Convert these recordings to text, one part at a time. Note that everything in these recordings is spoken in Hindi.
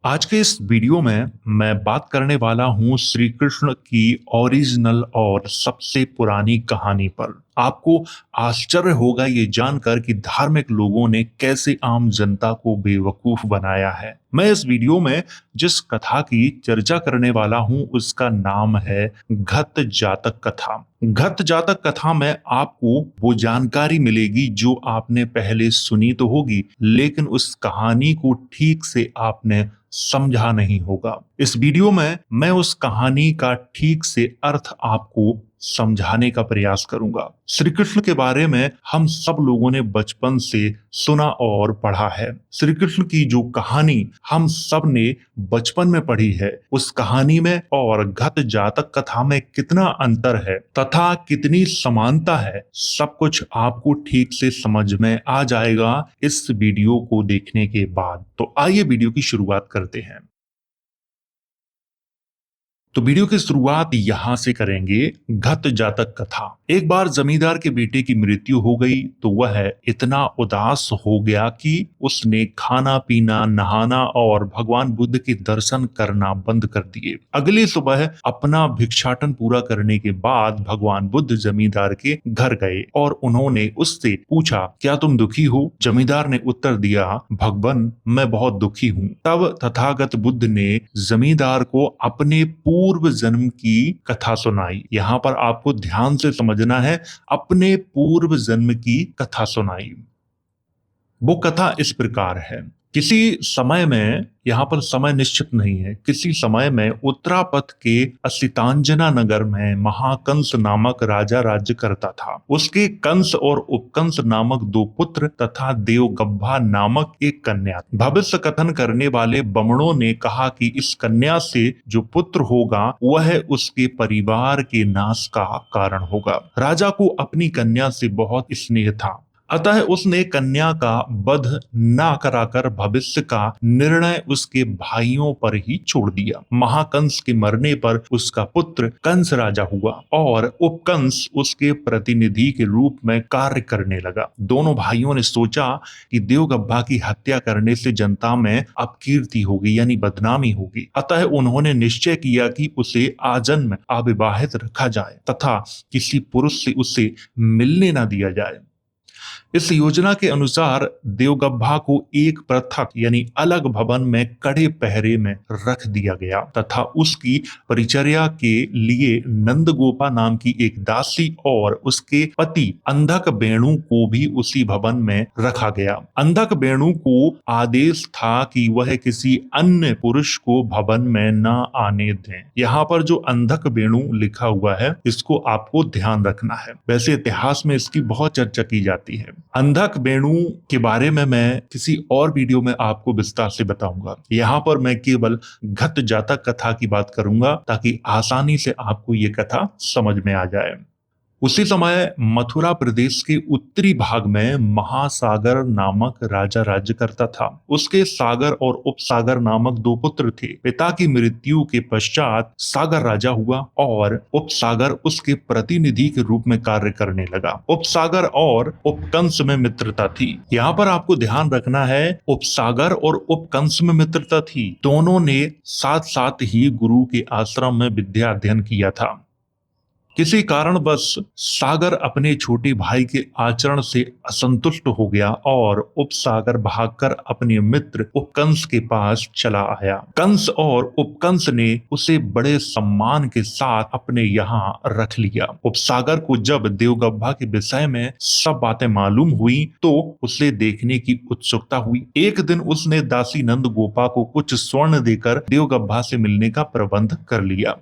आज के इस वीडियो में मैं बात करने वाला हूं श्री कृष्ण की ओरिजिनल और सबसे पुरानी कहानी पर। आपको आश्चर्य होगा ये जानकर कि धार्मिक लोगों ने कैसे आम जनता को बेवकूफ बनाया है। मैं इस वीडियो में जिस कथा की चर्चा करने वाला हूं उसका नाम है घत जातक कथा। घत जातक कथा में आपको वो जानकारी मिलेगी जो आपने पहले सुनी तो होगी, लेकिन उस कहानी को ठीक से आपने समझा नहीं होगा। इस वीडियो में मैं उस कहानी का ठीक से अर्थ आपको समझाने का प्रयास करूंगा। श्री कृष्ण के बारे में हम सब लोगों ने बचपन से सुना और पढ़ा है। श्री कृष्ण की जो कहानी हम सब ने बचपन में पढ़ी है, उस कहानी में और घत जातक कथा में कितना अंतर है तथा कितनी समानता है, सब कुछ आपको ठीक से समझ में आ जाएगा इस वीडियो को देखने के बाद। तो आइए वीडियो की शुरुआत करते हैं। तो वीडियो की शुरुआत यहां से करेंगे। घत जातक कथा। एक बार जमींदार के बेटे की मृत्यु हो गई तो वह इतना उदास हो गया कि उसने खाना पीना, नहाना और भगवान बुद्ध के दर्शन करना बंद कर दिए। अगली सुबह अपना भिक्षाटन पूरा करने के बाद भगवान बुद्ध जमींदार के घर गए और उन्होंने उससे पूछा, क्या तुम दुखी हो? जमींदार ने उत्तर दिया, भगवान मैं बहुत दुखी हूँ। तब तथागत बुद्ध ने जमींदार को अपने पूर्व जन्म की कथा सुनाई। यहाँ पर आपको ध्यान से समझना है, अपने पूर्व जन्म की कथा सुनाई। वो कथा इस प्रकार है। किसी समय में, यहाँ पर समय निश्चित नहीं है, किसी समय में उत्तरापथ के असितांजना नगर में महाकंस नामक राजा राज्य करता था। उसके कंस और उपकंस नामक दो पुत्र तथा देवगब्भा नामक एक कन्या। भविष्य कथन करने वाले बमणों ने कहा कि इस कन्या से जो पुत्र होगा वह उसके परिवार के नाश का कारण होगा। राजा को अपनी कन्या से बहुत स्नेह था, अतः उसने कन्या का वध न कराकर भविष्य का निर्णय उसके भाइयों पर ही छोड़ दिया। महाकंस के मरने पर उसका पुत्र कंस राजा हुआ और उपकंस उसके प्रतिनिधि के रूप में कार्य करने लगा। दोनों भाइयों ने सोचा कि देवगब्भा की हत्या करने से जनता में अपकीर्ति होगी, यानी बदनामी होगी। अतः उन्होंने निश्चय किया कि उसे आजन्म अविवाहित रखा जाए तथा किसी पुरुष से उसे मिलने न दिया जाए। इस योजना के अनुसार देवगब्भा को एक पृथक यानी अलग भवन में कड़े पहरे में रख दिया गया तथा उसकी परिचर्या के लिए नंदगोपा नाम की एक दासी और उसके पति अंधक वेणु को भी उसी भवन में रखा गया। अंधक वेणु को आदेश था कि वह किसी अन्य पुरुष को भवन में न आने दें। यहाँ पर जो अंधक वेणु लिखा हुआ है इसको आपको ध्यान रखना है। वैसे इतिहास में इसकी बहुत चर्चा की जाती है। अंधक वेणु के बारे में मैं किसी और वीडियो में आपको विस्तार से बताऊंगा। यहाँ पर मैं केवल घत जातक कथा की बात करूंगा ताकि आसानी से आपको ये कथा समझ में आ जाए। उसी समय मथुरा प्रदेश के उत्तरी भाग में महासागर नामक राजा राज्य करता था। उसके सागर और उपसागर नामक दो पुत्र थे। पिता की मृत्यु के पश्चात सागर राजा हुआ और उपसागर उसके प्रतिनिधि के रूप में कार्य करने लगा। उपसागर और उपकंस में मित्रता थी। यहाँ पर आपको ध्यान रखना है, उपसागर और उपकंस में मित्रता थी। दोनों ने साथ साथ ही गुरु के आश्रम में विद्या अध्ययन किया था। किसी कारणवश सागर अपने छोटे भाई के आचरण से असंतुष्ट हो गया और उपसागर भागकर अपने मित्र उपकंस के पास चला आया। कंस और उपकंस ने उसे बड़े सम्मान के साथ अपने यहाँ रख लिया। उपसागर को जब देवगब्भा के विषय में सब बातें मालूम हुई तो उसे देखने की उत्सुकता हुई। एक दिन उसने दासी नंद गोपा को कुछ स्वर्ण देकर देवगब्भा से मिलने का प्रबंध कर लिया।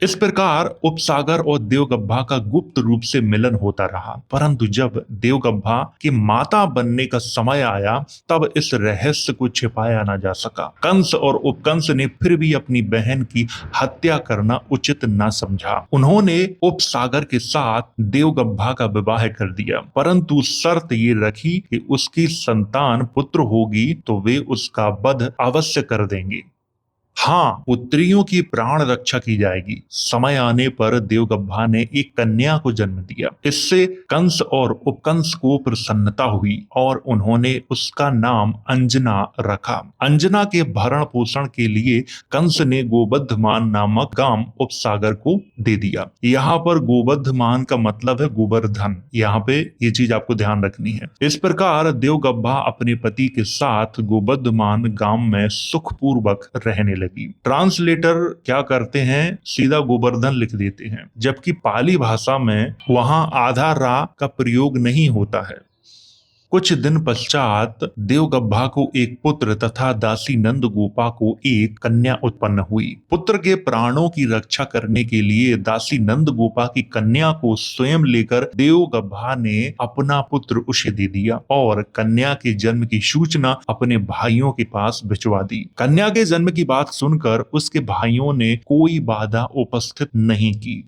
इस प्रकार उपसागर और देवगब्भा का गुप्त रूप से मिलन होता रहा, परंतु जब देवगब्भा की माता बनने का समय आया तब इस रहस्य को छिपाया ना जा सका। कंस और उपकंस ने फिर भी अपनी बहन की हत्या करना उचित न समझा। उन्होंने उपसागर के साथ देवगब्भा का विवाह कर दिया, परंतु शर्त ये रखी कि उसकी संतान पुत्र होगी तो वे उसका वध अवश्य कर देंगे। हाँ, पुत्रियों की प्राण रक्षा की जाएगी। समय आने पर देवगब्भा ने एक कन्या को जन्म दिया। इससे कंस और उपकंस को प्रसन्नता हुई और उन्होंने उसका नाम अंजना रखा। अंजना के भरण पोषण के लिए कंस ने गोबद्धमान नामक गांव उपसागर को दे दिया। यहाँ पर गोबद्धमान का मतलब है गोवर्धन। यहाँ पे ये चीज आपको ध्यान रखनी है। इस प्रकार देवगब्भा अपने पति के साथ गोबद्धमान गांव में सुखपूर्वक रहने लगी। ट्रांसलेटर क्या करते हैं, सीधा गोवर्धन लिख देते हैं, जबकि पाली भाषा में वहां आधा रा का प्रयोग नहीं होता है। कुछ दिन पश्चात देवगब्भा को एक पुत्र तथा दासी नंद गोपा को एक कन्या उत्पन्न हुई। पुत्र के प्राणों की रक्षा करने के लिए दासी नंद गोपा की कन्या को स्वयं लेकर देवगब्भा ने अपना पुत्र उसे दे दिया और कन्या के जन्म की सूचना अपने भाइयों के पास भिजवा दी। कन्या के जन्म की बात सुनकर उसके भाइयों ने कोई बाधा उपस्थित नहीं की।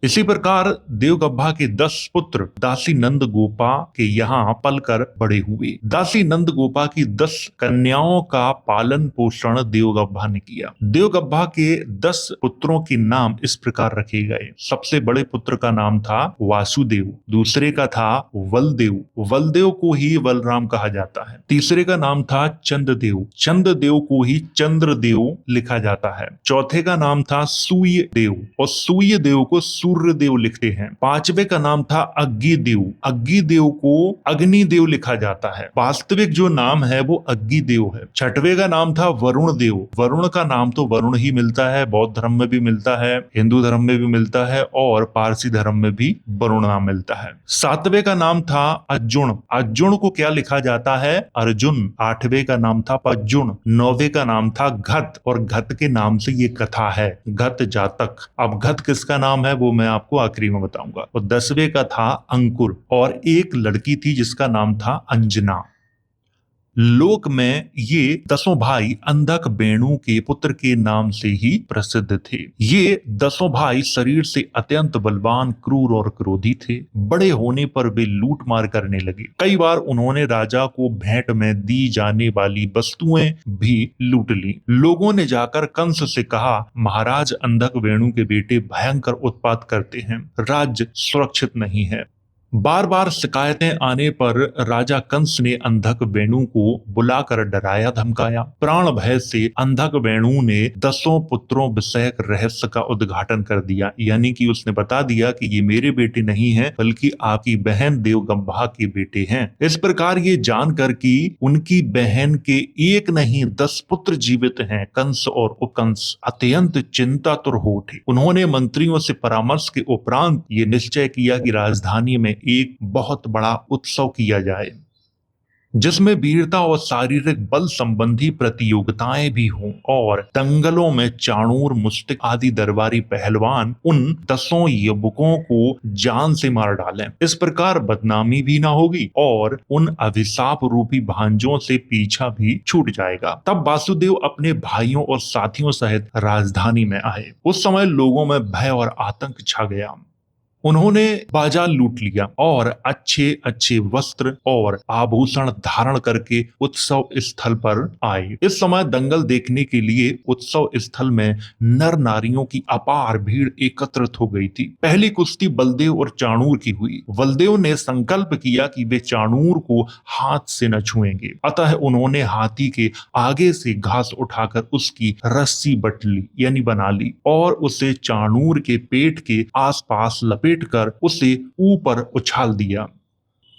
इसी प्रकार देवगब्भा के 10 पुत्र दासी नंद गोपा के यहाँ पलकर बड़े हुए। दासी नंद गोपा की 10 कन्याओं का पालन पोषण देवगब्भा ने किया। देवगब्भा के 10 पुत्रों के नाम इस प्रकार रखे गए। सबसे बड़े पुत्र का नाम था वासुदेव, दूसरे का था वलदेव, वलदेव को ही बलराम कहा जाता है। तीसरे का नाम था चंद्रदेव, चंद्रदेव को ही चंद्रदेव लिखा जाता है। चौथे का नाम था सूर्यदेव और सूर्यदेव को सूर्यदेव लिखते हैं। पांचवे का नाम था अग्निदेव, अग्निदेव को अग्निदेव लिखा जाता है। वास्तविक जो नाम है वो अग्निदेव है। छठवे का नाम था वरुण देव, वरुण का नाम तो वरुण ही मिलता है, बौद्ध धर्म में भी मिलता है, हिंदू धर्म में भी मिलता है और पारसी धर्म में भी वरुण नाम मिलता है। सातवें का नाम था अर्जुन, अर्जुन को क्या लिखा जाता है, अर्जुन। आठवें का नाम था पज्जुन, नौवे का नाम था घत और घत के नाम से ये कथा है, घत जातक। अब घत किसका नाम है वो मैं आपको आखिरी में बताऊंगा। और 10वें का था अंकुर और एक लड़की थी जिसका नाम था अंजना। लोक में ये 10 भाई अंधक बेणु के पुत्र के नाम से ही प्रसिद्ध थे। ये 10 भाई शरीर से अत्यंत बलवान, क्रूर और क्रोधी थे। बड़े होने पर वे लूट मार करने लगे। कई बार उन्होंने राजा को भेंट में दी जाने वाली वस्तुएं भी लूट ली। लोगों ने जाकर कंस से कहा, महाराज अंधक बेणु के बेटे भयंकर उत्पात करते हैं, राज्य सुरक्षित नहीं है। बार बार शिकायतें आने पर राजा कंस ने अंधक वेणु को बुलाकर डराया धमकाया। प्राण भय से अंधक वेणु ने 10 पुत्रों विषयक रहस्य का उद्घाटन कर दिया, यानी कि उसने बता दिया कि ये मेरे बेटे नहीं हैं बल्कि आपकी बहन देवगब्भा के बेटे हैं। इस प्रकार ये जानकर कि उनकी बहन के एक नहीं 10 पुत्र जीवित हैं, कंस और उपकंस अत्यंत चिंतातुर हो उठे। उन्होंने मंत्रियों से परामर्श के उपरांत ये निश्चय किया कि राजधानी में एक बहुत बड़ा उत्सव किया जाए जिसमें वीरता और शारीरिक बल संबंधी प्रतियोगिताएं भी हों और दंगलों में चाणूर, मुश्तिक आदि दरबारी पहलवान उन 10 युवकों को जान से मार डालें। इस प्रकार बदनामी भी ना होगी और उन अभिशाप रूपी भांजों से पीछा भी छूट जाएगा। तब वासुदेव अपने भाइयों और साथियों सहित राजधानी में आए। उस समय लोगों में भय और आतंक छा गया। उन्होंने बाजार लूट लिया और अच्छे अच्छे वस्त्र और आभूषण धारण करके उत्सव स्थल पर आए। इस समय दंगल देखने के लिए उत्सव स्थल में नर नारियों की अपार भीड़ एकत्रित हो गई थी। पहली कुश्ती बलदेव और चाणूर की हुई। बलदेव ने संकल्प किया कि वे चाणूर को हाथ से न छुएंगे, अतः उन्होंने हाथी के आगे से घास उठाकर उसकी रस्सी बट ली यानी बना ली और उसे चाणूर के पेट के आसपास लपेट कर उसे ऊपर उछाल दिया।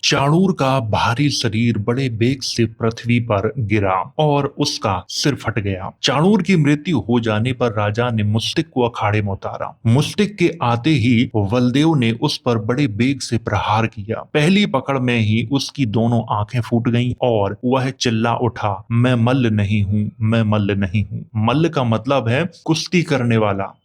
चाणूर का भारी शरीर बड़े वेग से पृथ्वी पर गिरा और उसका सिर फट गया। चाणूर की मृत्यु हो जाने पर राजा ने मुश्तिक को अखाड़े में उतारा। मुश्तिक के आते ही बलदेव ने उस पर बड़े वेग से प्रहार किया। पहली पकड़ में ही उसकी दोनों आंखें फूट गईं और वह चिल्ला उठा, मैं मल्ल नहीं हूं, मैं मल्ल नहीं हूं। मल्ल का मतलब है कुश्ती करने वाला।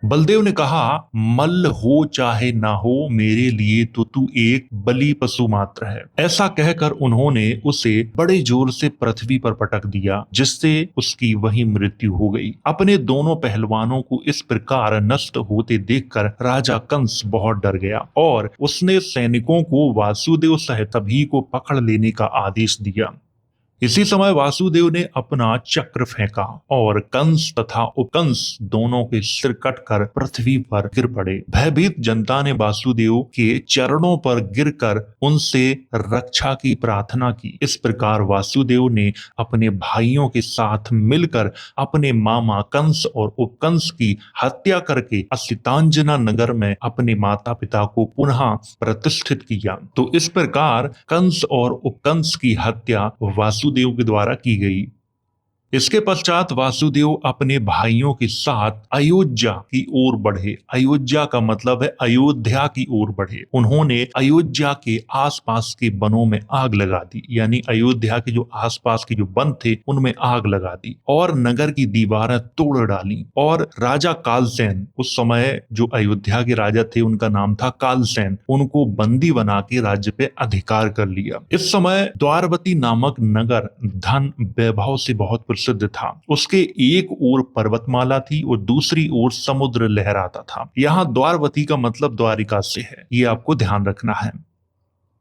बलदेव ने कहा, मल्ल हो चाहे ना हो, मेरे लिए तो तू एक बलि पशु मात्र है। ऐसा कहकर उन्होंने उसे बड़े जोर से पृथ्वी पर पटक दिया, जिससे उसकी वही मृत्यु हो गई। अपने दोनों पहलवानों को इस प्रकार नष्ट होते देखकर राजा कंस बहुत डर गया और उसने सैनिकों को वासुदेव सहित सभी को पकड़ लेने का आदेश दिया। इसी समय वासुदेव ने अपना चक्र फेंका और कंस तथा उपकंस दोनों के सिर कटकर पृथ्वी पर गिर पड़े। भयभीत जनता ने वासुदेव के चरणों पर गिरकर उनसे रक्षा की प्रार्थना की। इस प्रकार वासुदेव ने अपने भाइयों के साथ मिलकर अपने मामा कंस और उपकंस की हत्या करके असितांजना नगर में अपने माता पिता को पुनः प्रतिष्ठित किया। तो इस प्रकार कंस और उपकंस की हत्या वासुदेव के द्वारा की गई। इसके पश्चात वासुदेव अपने भाइयों के साथ अयोध्या की ओर बढ़े। अयोध्या का मतलब है अयोध्या की ओर बढ़े। उन्होंने अयोध्या के आसपास के वनों में आग लगा दी, यानी अयोध्या के जो आसपास के जो वन थे उनमें आग लगा दी और नगर की दीवारें तोड़ डाली। और राजा कालसेन, उस समय जो अयोध्या के राजा थे उनका नाम था कालसेन, उनको बंदी बना के राज्य पे अधिकार कर लिया। इस समय द्वारवती नामक नगर धन वैभव से बहुत प्रसिद्ध था। उसके एक ओर पर्वतमाला थी और दूसरी ओर समुद्र लहराता था। यहाँ द्वारवती का मतलब द्वारिका से है, ये आपको ध्यान रखना है।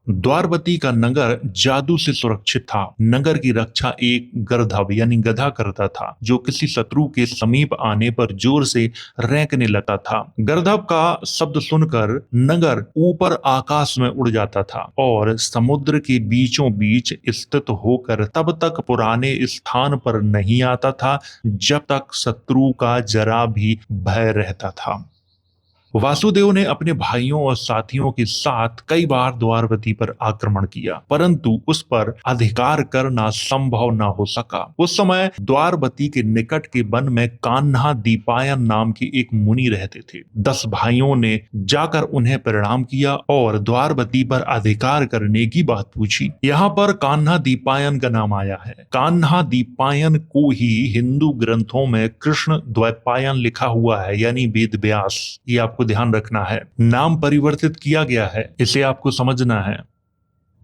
द्वारवती का नगर जादू से सुरक्षित था। नगर की रक्षा एक गर्दभ यानी गधा करता था, जो किसी शत्रु के समीप आने पर जोर से रेंकने लगता था। गर्दभ का शब्द सुनकर नगर ऊपर आकाश में उड़ जाता था और समुद्र के बीचों बीच स्थित होकर तब तक पुराने स्थान पर नहीं आता था जब तक शत्रु का जरा भी भय रहता था। वासुदेव ने अपने भाइयों और साथियों के साथ कई बार द्वारवती पर आक्रमण किया, परंतु उस पर अधिकार करना संभव न हो सका। उस समय द्वारवती के निकट के वन में कान्हा दीपायन नाम के एक मुनि रहते थे। 10 भाइयों ने जाकर उन्हें प्रणाम किया और द्वारवती पर अधिकार करने की बात पूछी। यहाँ पर कान्हा दीपायन का नाम आया है। कान्हा दीपायन को ही हिंदू ग्रंथों में कृष्ण द्वैपायन लिखा हुआ है, यानी वेद व्यास। ये आपको ध्यान रखना है, नाम परिवर्तित किया गया है, इसे आपको समझना है।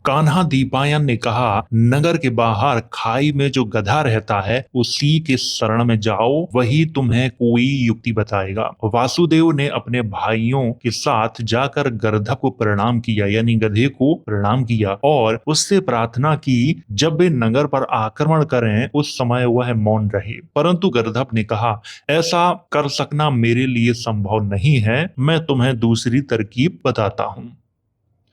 कान्हा दीपायन ने कहा, नगर के बाहर खाई में जो गधा रहता है उसी के शरण में जाओ, वही तुम्हें कोई युक्ति बताएगा। वासुदेव ने अपने भाइयों के साथ जाकर गर्दभ को प्रणाम किया, यानी गधे को प्रणाम किया और उससे प्रार्थना की जब वे नगर पर आक्रमण करें उस समय वह मौन रहे। परंतु गर्दभ ने कहा, ऐसा कर सकना मेरे लिए संभव नहीं है, मैं तुम्हें दूसरी तरकीब बताता हूं।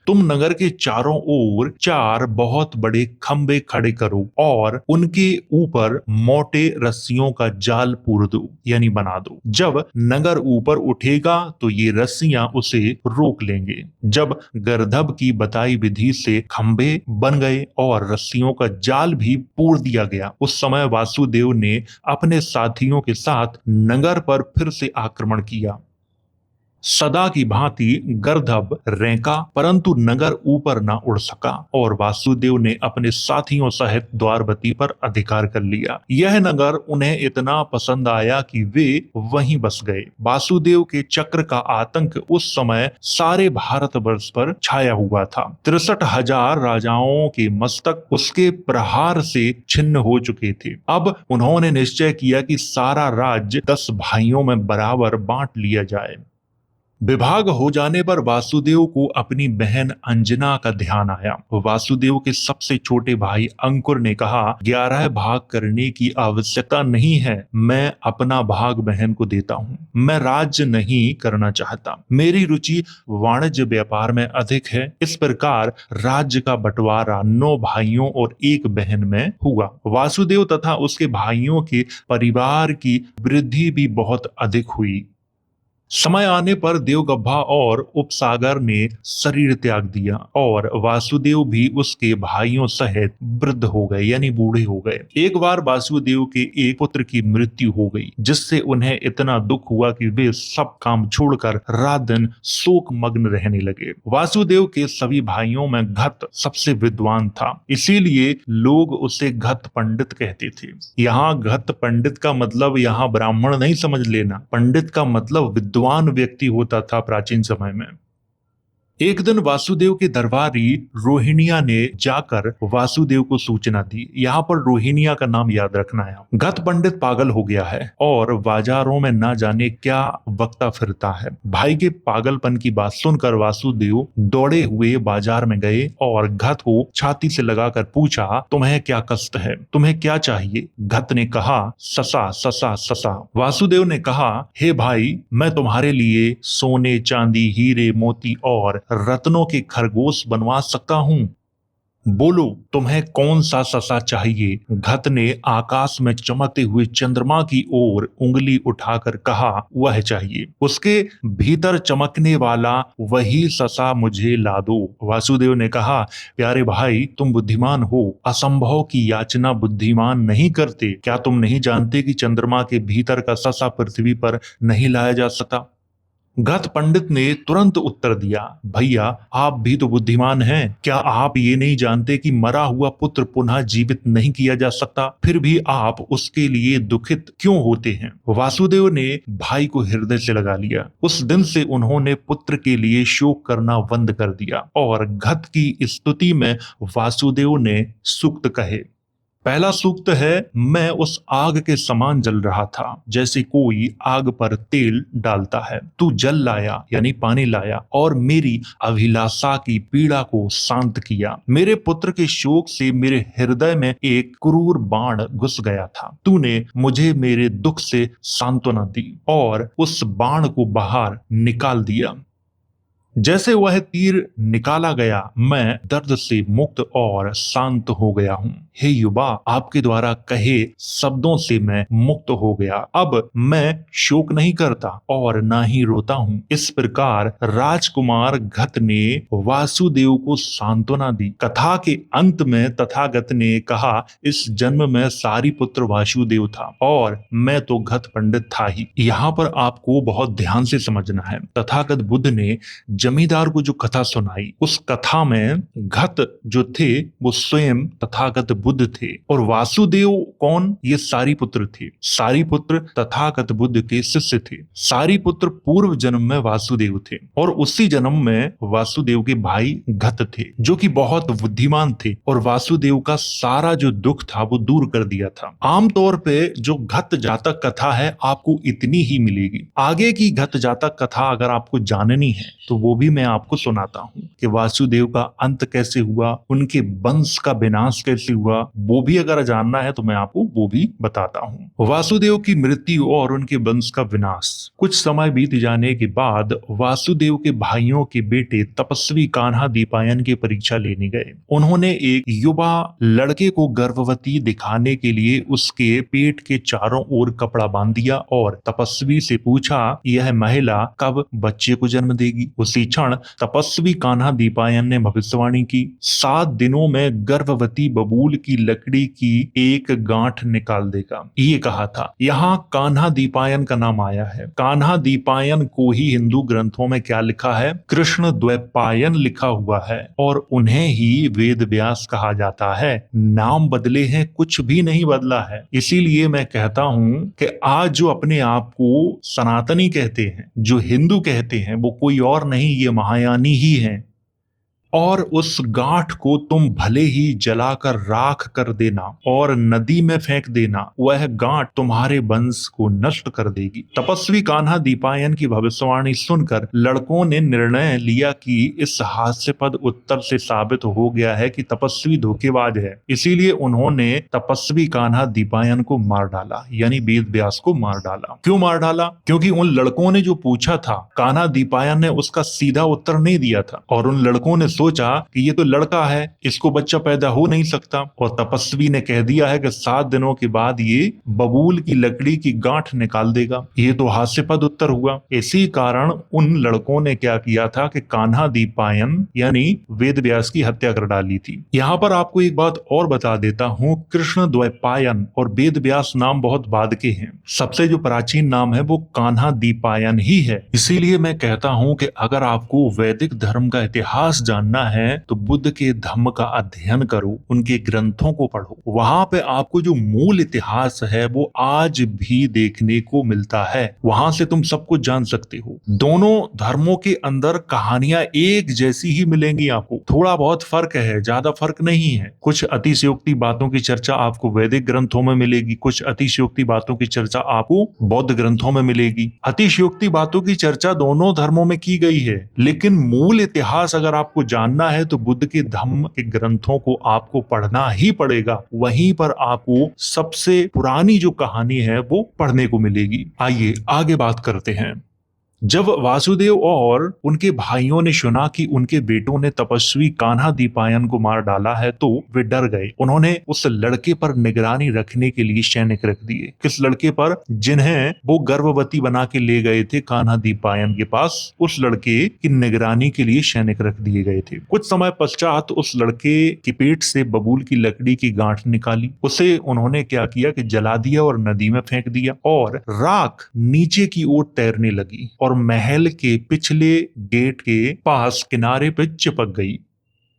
तुम नगर के चारों ओर 4 बहुत बड़े खंबे खड़े करो और उनके ऊपर मोटे रस्सियों का जाल पूर दो, यानी बना दो। जब नगर ऊपर उठेगा तो ये रस्सियां उसे रोक लेंगे। जब गर्दभ की बताई विधि से खंबे बन गए और रस्सियों का जाल भी पूर दिया गया, उस समय वासुदेव ने अपने साथियों के साथ नगर पर फिर से आक्रमण किया। सदा की भांति गर्दभ रेंका, परंतु नगर ऊपर ना उड़ सका और वासुदेव ने अपने साथियों सहित द्वारवती पर अधिकार कर लिया। यह नगर उन्हें इतना पसंद आया कि वे वहीं बस गए। वासुदेव के चक्र का आतंक उस समय सारे भारतवर्ष पर छाया हुआ था। 63,000 राजाओं के मस्तक उसके प्रहार से छिन्न हो चुके थे। अब उन्होंने निश्चय किया कि सारा राज्य 10 भाइयों में बराबर बांट लिया जाए। विभाग हो जाने पर वासुदेव को अपनी बहन अंजना का ध्यान आया। वासुदेव के सबसे छोटे भाई अंकुर ने कहा, 11 भाग करने की आवश्यकता नहीं है, मैं अपना भाग बहन को देता हूँ। मैं राज्य नहीं करना चाहता, मेरी रुचि वाणिज्य व्यापार में अधिक है। इस प्रकार राज्य का बंटवारा 9 भाइयों और 1 बहन में हुआ। वासुदेव तथा उसके भाइयों के परिवार की वृद्धि भी बहुत अधिक हुई। समय आने पर देवगब्भा और उपसागर ने शरीर त्याग दिया और वासुदेव भी उसके भाइयों सहित वृद्ध हो गए, यानी बूढ़े हो गए। एक बार वासुदेव के एक पुत्र की मृत्यु हो गई, जिससे उन्हें इतना दुख हुआ कि वे सब काम छोड़कर रात दिन शोक मग्न रहने लगे। वासुदेव के सभी भाइयों में घत सबसे विद्वान था, इसीलिए लोग उसे घत पंडित कहते थे। यहाँ घत पंडित का मतलब यहाँ ब्राह्मण नहीं समझ लेना, पंडित का मतलब विद्वान व्यक्ति होता था प्राचीन समय में। एक दिन वासुदेव के दरबारी रोहिणिया ने जाकर वासुदेव को सूचना दी। यहाँ पर रोहिणिया का नाम याद रखना है। गत पंडित पागल हो गया है और बाजारों में ना जाने क्या बकता फिरता है। भाई के पागलपन की बात सुनकर वासुदेव दौड़े हुए बाजार में गए और गत को छाती से लगाकर पूछा, तुम्हें क्या कष्ट है, तुम्हें क्या चाहिए? गत ने कहा, ससा ससा ससा। वासुदेव ने कहा, हे भाई, मैं तुम्हारे लिए सोने चांदी हीरे मोती और रत्नों के खरगोश बनवा सकता हूं। बोलो, तुम्हें कौन सा ससा चाहिए? गत ने आकाश में चमकते हुए चंद्रमा की ओर उंगली उठाकर कहा, वह चाहिए। उसके भीतर चमकने वाला वही ससा मुझे ला दो। वासुदेव ने कहा, प्यारे भाई, तुम बुद्धिमान हो, असंभव की याचना बुद्धिमान नहीं करते। क्या तुम नहीं जानते कि चंद्रमा के भीतर का ससा पृथ्वी पर नहीं लाया जा सकता? गत पंडित ने तुरंत उत्तर दिया, भैया, आप भी तो बुद्धिमान हैं। क्या आप ये नहीं जानते कि मरा हुआ पुत्र पुनः जीवित नहीं किया जा सकता? फिर भी आप उसके लिए दुखित क्यों होते हैं? वासुदेव ने भाई को हृदय से लगा लिया। उस दिन से उन्होंने पुत्र के लिए शोक करना बंद कर दिया और गत की स्तुति में वासुदेव ने सूक्त कहे। पहला सूक्त है, मैं उस आग के समान जल रहा था जैसे कोई आग पर तेल डालता है। तू जल लाया यानी पानी लाया और मेरी अभिलाषा की पीड़ा को शांत किया। मेरे पुत्र के शोक से मेरे हृदय में एक क्रूर बाण घुस गया था। तूने मुझे मेरे दुख से सांत्वना दी और उस बाण को बाहर निकाल दिया। जैसे वह तीर निकाला गया, मैं दर्द से मुक्त और शांत हो गया हूँ। हे युवा, आपके द्वारा कहे शब्दों से मैं मुक्त हो गया। अब मैं शोक नहीं करता और ना ही रोता हूँ। इस प्रकार राजकुमार गत ने वासुदेव को सांत्वना दी। कथा के अंत में तथागत ने कहा, इस जन्म में सारी पुत्र वासुदेव था और मैं तो गत पंडित था ही। यहाँ पर आपको बहुत ध्यान से समझना है। तथागत बुद्ध ने जमींदार को जो कथा सुनाई, उस कथा में गत जो थे वो स्वयं तथागत बुद्ध थे और वासुदेव कौन? ये सारी पुत्र थे। सारी पुत्र तथागत बुद्ध के शिष्य थे। सारी पुत्र पूर्व जन्म में वासुदेव थे और उसी जन्म में वासुदेव के भाई गत थे जो कि बहुत बुद्धिमान थे और वासुदेव का सारा जो दुख था वो दूर कर दिया था। आमतौर पे जो गत जातक कथा है आपको इतनी ही मिलेगी। आगे की गत जातक कथा अगर आपको जाननी है तो वो भी मैं आपको सुनाता हूँ कि वासुदेव का अंत कैसे हुआ, उनके वंश का विनाश कैसे हुआ, वो भी अगर जानना है तो मैं आपको वो भी बताता हूँ। वासुदेव की मृत्यु और उनके वंश का विनाश। कुछ समय बीत जाने के बाद वासुदेव के भाइयों के बेटे तपस्वी कान्हा दीपायन की परीक्षा लेने गए। उन्होंने एक युवा लड़के को गर्भवती दिखाने के लिए उसके पेट के चारों ओर कपड़ा बांध दिया और तपस्वी से पूछा, यह महिला कब बच्चे को जन्म देगी? उसी क्षण तपस्वी कान्हा दीपायन ने भविष्यवाणी की, 7 दिनों में गर्भवती बबूल की लकड़ी की एक गांठ निकाल देगा। ये कहा था। यहाँ कान्हा दीपायन का नाम आया है। कान्हा दीपायन को ही हिंदू ग्रंथों में क्या लिखा है? कृष्ण द्वैपायन लिखा हुआ है और उन्हें ही वेद व्यास कहा जाता है। नाम बदले हैं, कुछ भी नहीं बदला है। इसीलिए मैं कहता हूं कि आज जो अपने आप को सनातनी कहते हैं, जो हिंदू कहते हैं, वो कोई और नहीं, ये महायानी ही हैं। और उस गांठ को तुम भले ही जलाकर राख कर देना और नदी में फेंक देना, वह गांठ तुम्हारे वंश को नष्ट कर देगी। तपस्वी कान्हा दीपायन की भविष्यवाणी सुनकर लड़कों ने निर्णय लिया कि इस हास्यास्पद उत्तर से साबित हो गया है कि तपस्वी धोखेबाज है। इसीलिए उन्होंने तपस्वी कान्हा दीपायन को मार डाला, यानी वेद व्यास को मार डाला। क्यों मार डाला? क्योंकि उन लड़कों ने जो पूछा था, कान्हा दीपायन ने उसका सीधा उत्तर नहीं दिया था और उन लड़कों ने सोचा कि ये तो लड़का है, इसको बच्चा पैदा हो नहीं सकता। और तपस्वी ने कह दिया है कि 7 दिनों के बाद ये बबूल की लकड़ी की गांठ निकाल देगा। ये तो हास्यास्पद उत्तर हुआ। इसी कारण उन लड़कों ने क्या किया था कि कान्हा दीपायन यानी वेद व्यास की हत्या कर डाली थी। यहाँ पर आपको एक बात और बता देता हूँ, कृष्ण द्वैपायन और वेद व्यास नाम बहुत बाद के हैं। सबसे जो प्राचीन नाम है वो कान्हा दीपायन ही है। इसीलिए मैं कहता हूँ कि अगर आपको वैदिक धर्म का इतिहास जानना जानना है तो बुद्ध के धम्म का अध्ययन करो, उनके ग्रंथों को पढ़ो। वहां पे आपको जो मूल इतिहास है वो आज भी देखने को मिलता है। वहां से तुम सब कुछ जान सकते हो। दोनों धर्मों के अंदर कहानियां एक जैसी ही मिलेंगी आपको, थोड़ा बहुत फर्क है, ज्यादा फर्क नहीं है। कुछ अतिशयोक्ति बातों की चर्चा आपको वैदिक ग्रंथों में मिलेगी, कुछ अतिशयोक्ति बातों की चर्चा आपको बौद्ध ग्रंथों में मिलेगी। अतिशयोक्ति बातों की चर्चा दोनों धर्मों में की गई है, लेकिन मूल इतिहास अगर आपको जानना है तो बुद्ध के धम्म के ग्रंथों को आपको पढ़ना ही पड़ेगा। वहीं पर आपको सबसे पुरानी जो कहानी है वो पढ़ने को मिलेगी। आइए आगे बात करते हैं। जब वासुदेव और उनके भाइयों ने सुना कि उनके बेटों ने तपस्वी कान्हा दीपायन को मार डाला है तो वे डर गए। उन्होंने उस लड़के पर निगरानी रखने के लिए सैनिक रख दिए। किस लड़के पर? जिन्हें वो गर्भवती बना के ले गए थे कान्हा दीपायन के पास, उस लड़के की निगरानी के लिए सैनिक रख दिए गए थे। कुछ समय पश्चात उस लड़के के पेट से बबूल की लकड़ी की गांठ निकाली। उसे उन्होंने क्या किया कि जला दिया और नदी में फेंक दिया, और राख नीचे की ओर तैरने लगी और महल के पिछले गेट के पास किनारे पे चिपक गई।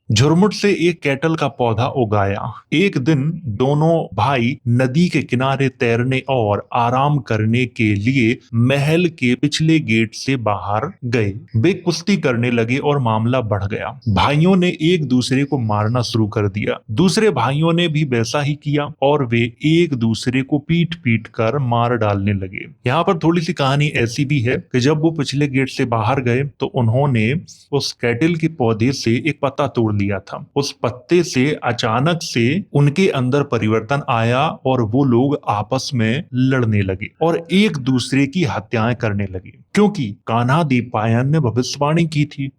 झुरमुट से एक कैटल का पौधा उगाया। एक दिन दोनों भाई नदी के किनारे तैरने और आराम करने के लिए महल के पिछले गेट से बाहर गए। वे कुश्ती करने लगे और मामला बढ़ गया। भाइयों ने एक दूसरे को मारना शुरू कर दिया। दूसरे भाइयों ने भी वैसा ही किया और वे एक दूसरे को पीट पीट कर मार डालने लगे। यहाँ पर थोड़ी सी कहानी ऐसी भी है कि जब वो पिछले गेट से बाहर गए तो उन्होंने उस कैटल के पौधे से एक पत्ता तोड़ लिया था। उस पत्ते से अचानक से उनके अंदर परिवर्तन आया और वो लोग आपस में लड़ने लगे और एक दूसरे की हत्याएं करने लगे, क्योंकि कान्हा दीपायन ने भविष्यवाणी की थी।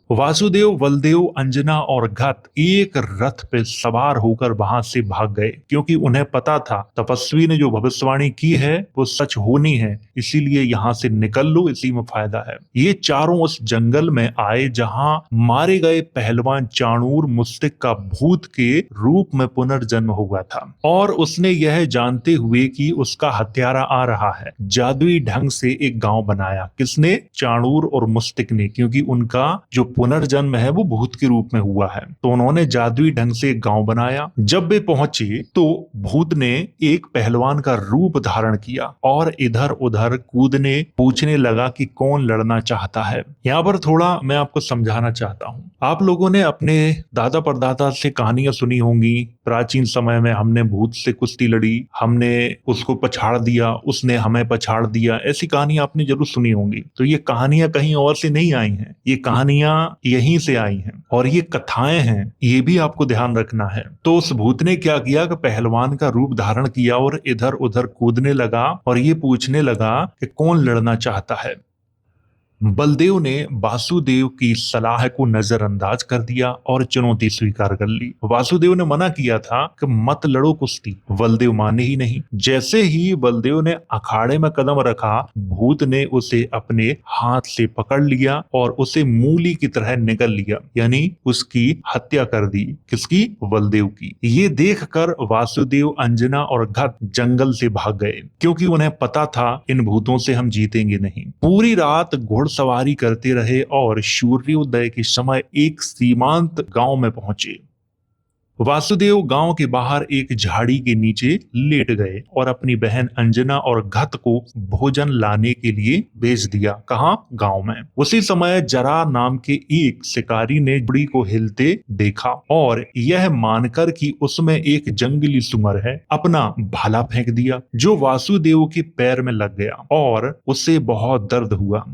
वासुदेव, बलदेव, अंजना और घत एक रथ पे सवार होकर वहां से भाग गए, क्योंकि उन्हें पता था तपस्वी ने जो भविष्यवाणी की है वो सच होनी है, इसीलिए यहाँ से निकल लो, इसी में फायदा है। ये चारों उस जंगल में आए जहां मारे गए पहलवान चाणूर मुस्तिक का भूत के रूप में पुनर्जन्म हुआ था, और उसने यह जानते हुए कि उसका हत्यारा आ रहा है जादुई ढंग से एक गांव बनाया। किसने? चाणूर और मुस्तिक ने, क्योंकि उनका जो पुनर्जन्म है वो भूत के रूप में हुआ है, तो उन्होंने जादुई ढंग से एक गांव बनाया। जब वे पहुंचे तो भूत ने एक पहलवान का रूप धारण किया और इधर उधर कूदने पूछने लगा कि कौन लड़ना चाहता है। यहाँ पर थोड़ा मैं आपको समझाना चाहता हूँ। आप लोगों ने अपने दादा परदादा से कहानियां सुनी होंगी, प्राचीन समय में हमने भूत से कुश्ती लड़ी, हमने उसको पछाड़ दिया, उसने हमें पछाड़ दिया, ऐसी कहानियां आपने जरूर सुनी होंगी। तो ये कहानियां कहीं और से नहीं आई हैं, ये कहानियां यहीं से आई हैं और ये कथाएं हैं, ये भी आपको ध्यान रखना है। तो उस भूत ने क्या किया कि पहलवान का रूप धारण किया और इधर उधर कूदने लगा और ये पूछने लगा कि कौन लड़ना चाहता है। बलदेव ने वासुदेव की सलाह को नजरअंदाज कर दिया और चुनौती स्वीकार कर ली। वासुदेव ने मना किया था कि मत लड़ो कुश्ती, बलदेव माने ही नहीं। जैसे ही बलदेव ने अखाड़े में कदम रखा, भूत ने उसे अपने हाथ से पकड़ लिया और उसे मूली की तरह निगल लिया, यानी उसकी हत्या कर दी। किसकी? बलदेव की। ये देखकर वासुदेव, अंजना और घत जंगल से भाग गए, क्योंकि उन्हें पता था इन भूतों से हम जीतेंगे नहीं। पूरी रात घुड़सवारी करते रहे और सूर्योदय के समय एक सीमांत गांव में पहुंचे। वासुदेव गांव के बाहर एक झाड़ी के नीचे लेट गए और अपनी बहन अंजना और घत को भोजन लाने के लिए भेज दिया। कहां? गांव में। उसी समय जरा नाम के एक शिकारी ने बुढ़ी को हिलते देखा और यह मानकर कि उसमें एक जंगली सुअर है, अपना भाला फेंक दिया, जो वासुदेव के पैर में लग गया और उसे बहुत दर्द हुआ।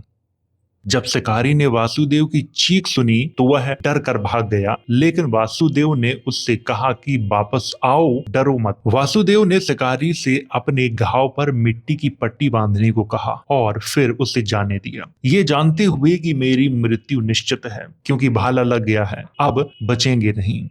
जब शिकारी ने वासुदेव की चीख सुनी तो वह डर कर भाग गया, लेकिन वासुदेव ने उससे कहा कि वापस आओ, डरो मत। वासुदेव ने शिकारी से अपने घाव पर मिट्टी की पट्टी बांधने को कहा और फिर उसे जाने दिया, ये जानते हुए कि मेरी मृत्यु निश्चित है, क्योंकि भाला लग गया है, अब बचेंगे नहीं।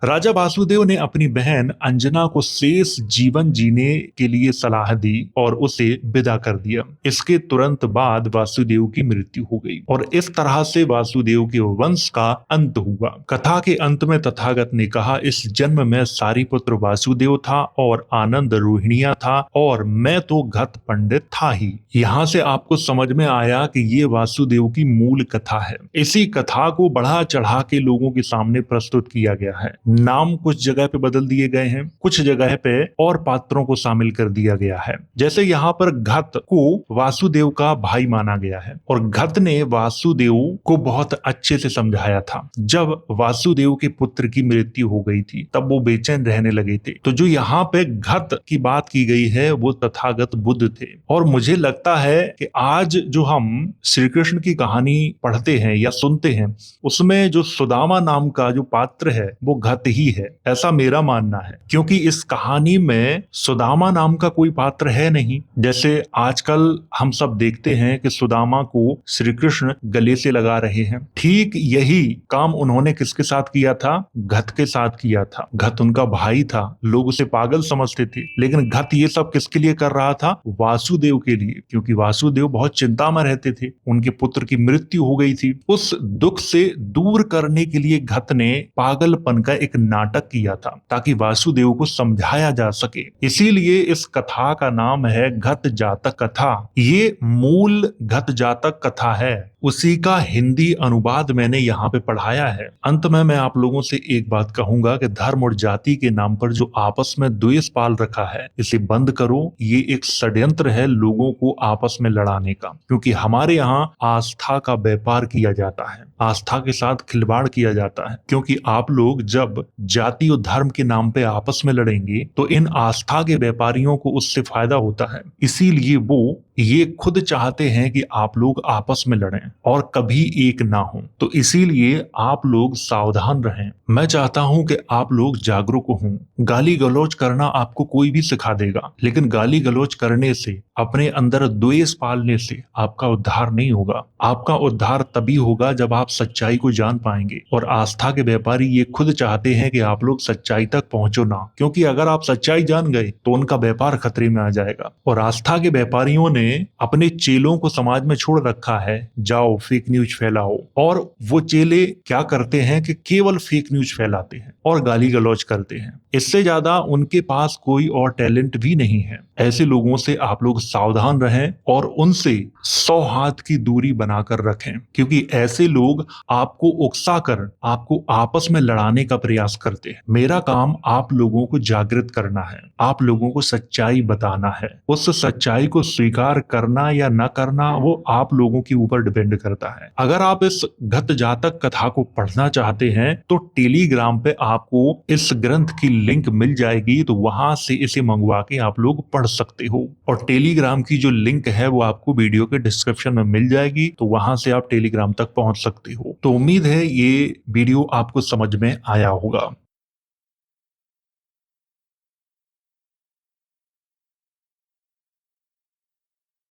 राजा वासुदेव ने अपनी बहन अंजना को शेष जीवन जीने के लिए सलाह दी और उसे विदा कर दिया। इसके तुरंत बाद वासुदेव की मृत्यु हो गई और इस तरह से वासुदेव के वंश का अंत हुआ। कथा के अंत में तथागत ने कहा, इस जन्म में सारीपुत्र वासुदेव था और आनंद रोहिणिया था और मैं तो घत पंडित था ही। यहाँ से आपको समझ में आया कि ये वासुदेव की मूल कथा है। इसी कथा को बढ़ा चढ़ा के लोगों के सामने प्रस्तुत किया गया है। नाम कुछ जगह पे बदल दिए गए हैं, कुछ जगह पे और पात्रों को शामिल कर दिया गया है। जैसे यहाँ पर घत को वासुदेव का भाई माना गया है और घत ने वासुदेव को बहुत अच्छे से समझाया था। जब वासुदेव के पुत्र की मृत्यु हो गई थी तब वो बेचैन रहने लगे थे। तो जो यहाँ पे घत की बात की गई है वो तथागत बुद्ध थे। और मुझे लगता है कि आज जो हम श्री कृष्ण की कहानी पढ़ते हैं या सुनते हैं उसमें जो सुदामा नाम का जो पात्र है वो घत ही है, ऐसा मेरा मानना है। क्योंकि इस कहानी में सुदामा नाम का कोई पात्र है नहीं। जैसे आजकल हम सब देखते हैं कि सुदामा को श्री कृष्ण गले से लगा रहे हैं, ठीक यही काम उन्होंने किसके साथ किया था? घत के साथ किया था। घत उनका भाई था, लोग उसे पागल समझते थे, लेकिन घत ये सब किसके लिए कर रहा था? वासुदेव के लिए, क्योंकि वासुदेव बहुत चिंता में रहते थे, उनके पुत्र की मृत्यु हो गई थी। उस दुख से दूर करने के लिए घत ने पागलपन का एक नाटक किया था ताकि वासुदेव को समझाया जा सके। इसीलिए इस कथा का नाम है घत जातक कथा। ये मूल घत जातक कथा है, उसी का हिंदी अनुवाद मैंने यहाँ पे पढ़ाया है। अंत में मैं आप लोगों से एक बात कहूंगा कि धर्म और जाति के नाम पर जो आपस में द्वेष पाल रखा है इसे बंद करो। ये एक षड्यंत्र है लोगों को आपस में लड़ाने का, क्योंकि हमारे यहाँ आस्था का व्यापार किया जाता है, आस्था के साथ खिलवाड़ किया जाता है। क्योंकि आप लोग जब जाति और धर्म के नाम पे आपस में लड़ेंगे तो इन आस्था के व्यापारियों को उससे फायदा होता है। इसीलिए वो ये खुद चाहते हैं कि आप लोग आपस में लड़ें और कभी एक ना हो। तो इसीलिए आप लोग सावधान रहें। मैं चाहता हूं कि आप लोग जागरूक हों। गाली गलौज करना आपको कोई भी सिखा देगा, लेकिन गाली गलौज करने से, अपने अंदर द्वेष पालने से आपका उद्धार नहीं होगा। आपका उद्धार तभी होगा जब आप सच्चाई को जान पाएंगे। और आस्था के व्यापारी ये खुद चाहते हैं कि आप लोग सच्चाई तक पहुंचो ना, क्योंकि अगर आप सच्चाई जान गए तो उनका व्यापार खतरे में आ जाएगा। और आस्था के व्यापारियों ने अपने चेलों को समाज में छोड़ रखा है, जाओ फेक न्यूज फैलाओ। और वो चेले क्या करते हैं कि केवल फेक न्यूज फैलाते हैं और गाली गलौज करते हैं। इससे ज्यादा उनके पास कोई और टैलेंट भी नहीं है। ऐसे लोगों से आप लोग सावधान रहें और उनसे 100 हाथ की दूरी बनाकर रखें, क्योंकि ऐसे लोग आपको उकसाकर आपको आपस में लड़ाने का प्रयास करते हैं। मेरा काम आप लोगों को जागृत करना है, आप लोगों को सच्चाई बताना है। उस सच्चाई को स्वीकार करना या न करना वो आप लोगों के ऊपर डिपेंड करता है। अगर आप इस घत जातक कथा को पढ़ना चाहते हैं तो टेलीग्राम पे आपको इस ग्रंथ की लिंक मिल जाएगी, तो वहां से इसे मंगवा के आप लोग पढ़ सकते हो। और टेलीग्राम की जो लिंक है वो आपको वीडियो के डिस्क्रिप्शन में मिल जाएगी, तो वहां से आप टेलीग्राम तक पहुंच सकते हो। तो उम्मीद है ये वीडियो आपको समझ में आया होगा।